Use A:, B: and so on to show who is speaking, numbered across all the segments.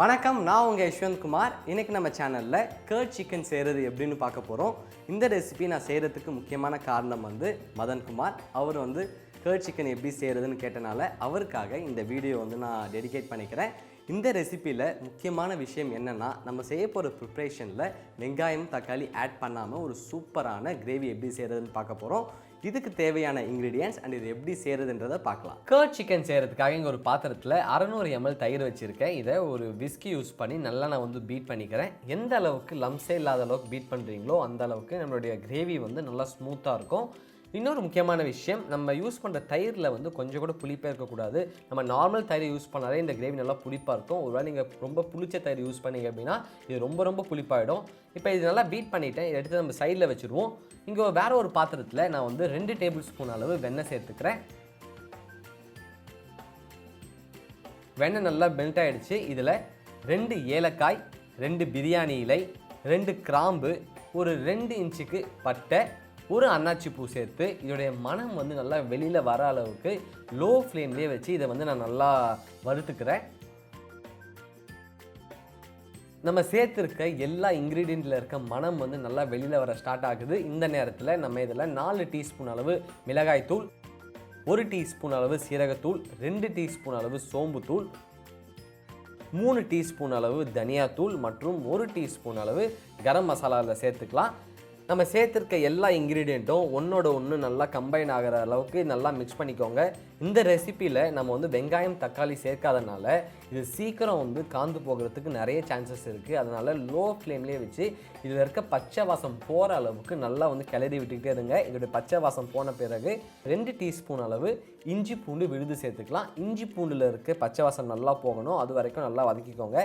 A: வணக்கம், நான் உங்கள் யஷ்வந்த் குமார். இன்றைக்கி நம்ம சேனலில் கர்ட் சிக்கன் செய்கிறது எப்படின்னு பார்க்க போகிறோம். இந்த ரெசிபி நான் செய்கிறதுக்கு முக்கியமான காரணம் மதன்குமார். அவர் கர்ட் சிக்கன் எப்படி செய்கிறதுன்னு கேட்டனால அவருக்காக இந்த வீடியோ நான் டெடிகேட் பண்ணிக்கிறேன். இந்த ரெசிப்பியில் முக்கியமான விஷயம் என்னென்னா, நம்ம செய்ய போகிற ப்ரிப்ரேஷனில் வெங்காயம் தக்காளி ஆட் பண்ணாமல் ஒரு சூப்பரான கிரேவி எப்படி செய்கிறதுன்னு பார்க்க போகிறோம். இதுக்கு தேவையான இன்க்ரீடியன்ட்ஸ் அண்ட் இது எப்படி செய்கிறதுன்றதை பார்க்கலாம். கர்ட் சிக்கன் செய்கிறதுக்காக இங்கே ஒரு பாத்திரத்தில் 600 ml தயிர் வச்சுருக்கேன். இதை ஒரு விஸ்கி யூஸ் பண்ணி நல்லா நான் பீட் பண்ணிக்கிறேன். எந்த அளவுக்கு லம்ஸே இல்லாத அளவுக்கு பீட் பண்ணுறீங்களோ அந்த அளவுக்கு நம்மளுடைய கிரேவி நல்லா ஸ்மூத்தாக இருக்கும். இன்னொரு முக்கியமான விஷயம், நம்ம யூஸ் பண்ணுற தயிரில் கொஞ்சம் கூட புளிப்பே இருக்கக்கூடாது. நம்ம நார்மல் தயிர் யூஸ் பண்ணாலே இந்த கிரேவி நல்லா புளிப்பாக இருக்கும். ஒருவேளை நீங்கள் ரொம்ப புளிச்ச தயிர் யூஸ் பண்ணிங்க அப்படின்னா இது ரொம்ப புளிப்பாயிடும். இப்போ இது நல்லா பீட் பண்ணிவிட்டேன். இதை எடுத்து நம்ம சைடில் வச்சுருவோம். இங்கே வேறு ஒரு பாத்திரத்தில் நான் 2 டேபிள் ஸ்பூன் அளவு வெண்ணெய் சேர்த்துக்கிறேன். வெண்ணெய் நல்லா மெல்ட் ஆகிடுச்சு. இதில் 2 ஏலக்காய், 2 பிரியாணி இலை, 2 கிராம்பு, ஒரு 2 இன்ச்சுக்கு பட்டை, ஒரு அன்னாச்சி பூ சேர்த்து இதோடைய மனம் நல்லா வெளியில் வர அளவுக்கு லோ ஃப்ளேம்லேயே வச்சு இதை நான் நல்லா வறுத்துக்கிறேன். நம்ம சேர்த்துருக்க எல்லா இன்க்ரீடியண்ட்டில் இருக்க மனம் நல்லா வெளியில் வர ஸ்டார்ட் ஆகுது. இந்த நேரத்தில் நம்ம இதில் 4 டீஸ்பூன் அளவு மிளகாய்த்தூள், 1 டீஸ்பூன் அளவு சீரகத்தூள், 2 டீஸ்பூன் அளவு சோம்புத்தூள், 3 டீஸ்பூன் அளவு தனியாத்தூள் மற்றும் 1 டீஸ்பூன் அளவு கரம் மசாலாவில் சேர்த்துக்கலாம். நம்ம சேர்த்துருக்க எல்லா இன்க்ரீடியண்ட்டும் ஒன்றோட ஒன்று நல்லா கம்பைன் ஆகிற அளவுக்கு நல்லா மிக்ஸ் பண்ணிக்கோங்க. இந்த ரெசிப்பியில் நம்ம வெங்காயம் தக்காளி சேர்க்காதனால இது சீக்கிரம் காந்து போகிறதுக்கு நிறைய சான்சஸ் இருக்குது. அதனால் லோ ஃப்ளேம்லேயே வச்சு இதில் இருக்க பச்சை வாசம் போகிற அளவுக்கு நல்லா கிளறி விட்டுக்கிட்டே இருங்க. இதோடைய பச்சை வாசம் போன பிறகு 2 டீஸ்பூன் அளவு இஞ்சி பூண்டு விழுது சேர்த்துக்கலாம். இஞ்சி பூண்டில் இருக்க பச்சை வாசம் நல்லா போகணும், அது வரைக்கும் நல்லா வதக்கிக்கோங்க.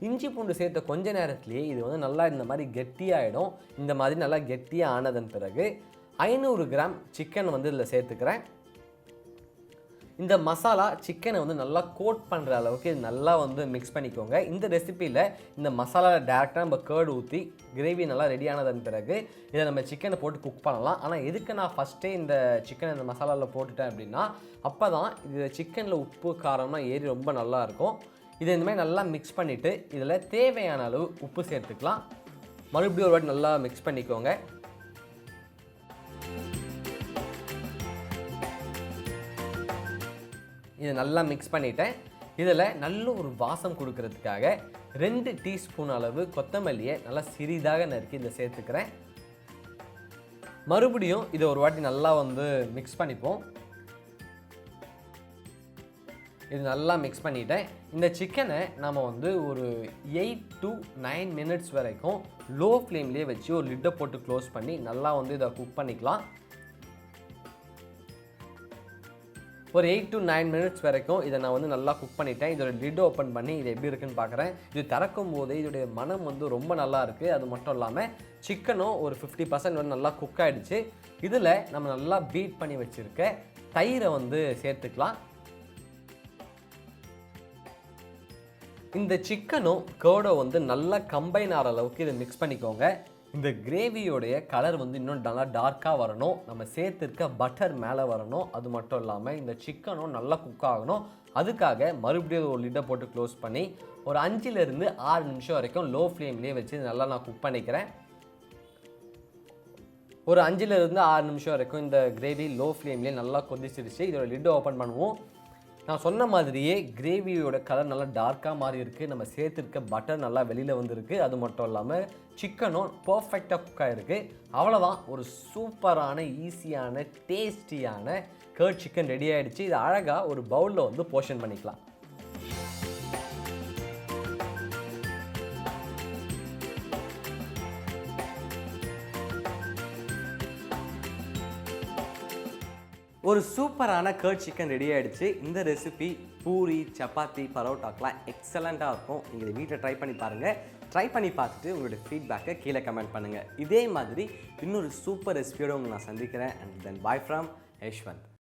A: இஞ்சி பூண்டு சேர்த்த கொஞ்ச நேரத்துலேயே இது நல்லா இந்த மாதிரி கெட்டியாகிடும். இந்த மாதிரி நல்லா கெட்டியாக ஆனதன் பிறகு 500 கிராம் சிக்கன் இதில் சேர்த்துக்கிறேன். இந்த மசாலா சிக்கனை நல்லா கோட் பண்ணுற அளவுக்கு இது நல்லா மிக்ஸ் பண்ணிக்கோங்க. இந்த ரெசிப்பியில் இந்த மசாலாவில் டேரெக்டாக நம்ம கர்டு ஊற்றி கிரேவி நல்லா ரெடி ஆனதன் பிறகு இதை நம்ம சிக்கனை போட்டு குக் பண்ணலாம். ஆனால் எதுக்கு நான் ஃபஸ்ட்டே இந்த சிக்கனை இந்த மசாலாவில் போட்டுட்டேன் அப்படின்னா, அப்போ தான் இது சிக்கனில் உப்பு காரம்லாம் ஏறி ரொம்ப நல்லாயிருக்கும். இதை இந்த மாதிரி நல்லா மிக்ஸ் பண்ணிவிட்டு இதில் தேவையான அளவு உப்பு சேர்த்துக்கலாம். மறுபடியும் ஒரு வாட்டி நல்லா மிக்ஸ் பண்ணிக்கோங்க. இதை நல்லா மிக்ஸ் பண்ணிவிட்டேன். இதில் நல்ல ஒரு வாசம் கொடுக்கறதுக்காக 2 டீஸ்பூன் அளவு கொத்தமல்லியை நல்லா சிறிதாக நறுக்கி இதில் சேர்த்துக்கிறேன். மறுபடியும் இதை ஒரு வாட்டி நல்லா மிக்ஸ் பண்ணிப்போம். இது நல்லா மிக்ஸ் பண்ணிவிட்டேன். இந்த சிக்கனை நம்ம ஒரு 8 to 9 மினிட்ஸ் வரைக்கும் லோ ஃப்ளேம்லேயே வச்சு ஒரு லிட்டை போட்டு க்ளோஸ் பண்ணி நல்லா இதை குக் பண்ணிக்கலாம். ஒரு 8 to 9 மினிட்ஸ் வரைக்கும் இதை நான் நல்லா குக் பண்ணிட்டேன். இதோட லிட் ஓப்பன் பண்ணி இது எப்படி இருக்குன்னு பார்க்குறேன். இது திறக்கும் போது இதோடைய மனம் ரொம்ப நல்லா இருக்குது. அது மட்டும் இல்லாமல் சிக்கனும் ஒரு 50% நல்லா குக் ஆகிடுச்சு. இதில் நம்ம நல்லா பீட் பண்ணி வச்சுருக்க தயிரை சேர்த்துக்கலாம். இந்த சிக்கனும் கர்டோ நல்லா கம்பைன் ஆகிற அளவுக்கு இதை மிக்ஸ் பண்ணிக்கோங்க. இந்த கிரேவியோடைய கலர் இன்னும் நல்லா டார்க்காக வரணும். நம்ம சேர்த்துருக்க பட்டர் மேலே வரணும். அது மட்டும் இல்லாமல் இந்த சிக்கனும் நல்லா குக் ஆகணும். அதுக்காக மறுபடியும் ஒரு லிட்டை போட்டு க்ளோஸ் பண்ணி ஒரு 5லேருந்து 6 நிமிஷம் வரைக்கும் லோ ஃப்ளேம்லேயே வச்சு நல்லா நான் குக் பண்ணிக்கிறேன். ஒரு 5லேருந்து 6 நிமிஷம் வரைக்கும் இந்த கிரேவி லோ ஃப்ளேம்லேயே நல்லா கொதிச்சிருச்சு. இதோட லிட்டை ஓப்பன் பண்ணுவோம். நான் சொன்ன மாதிரியே கிரேவியோட கலர் நல்லா டார்க்காக மாறி இருக்குது. நம்ம சேர்த்துருக்க பட்டர் நல்லா வெளியில் வந்திருக்கு. அது மட்டும் இல்லாமல் சிக்கனும் பர்ஃபெக்டாக குக் ஆகிருக்கு. அவ்வளோதான், ஒரு சூப்பரான ஈஸியான டேஸ்டியான கர்ட் சிக்கன் ரெடி ஆகிடுச்சு. இது அழகாக ஒரு பவுலில் போர்ஷன் பண்ணிக்கலாம். ஒரு சூப்பரான கர்ட் சிக்கன் ரெடி ஆகிடுச்சு. இந்த ரெசிபி பூரி, சப்பாத்தி, பரோட்டாக்கெலாம் எக்ஸலண்ட்டாக இருக்கும். நீங்கள் இதை வீட்டில் ட்ரை பண்ணி பாருங்கள். ட்ரை பண்ணி பார்த்துட்டு உங்களுடைய ஃபீட்பேக்கை கீழே கமெண்ட் பண்ணுங்கள். இதே மாதிரி இன்னொரு சூப்பர் ரெசிபியோடு உங்களை நான் சந்திக்கிறேன். And then bye from Yashwant.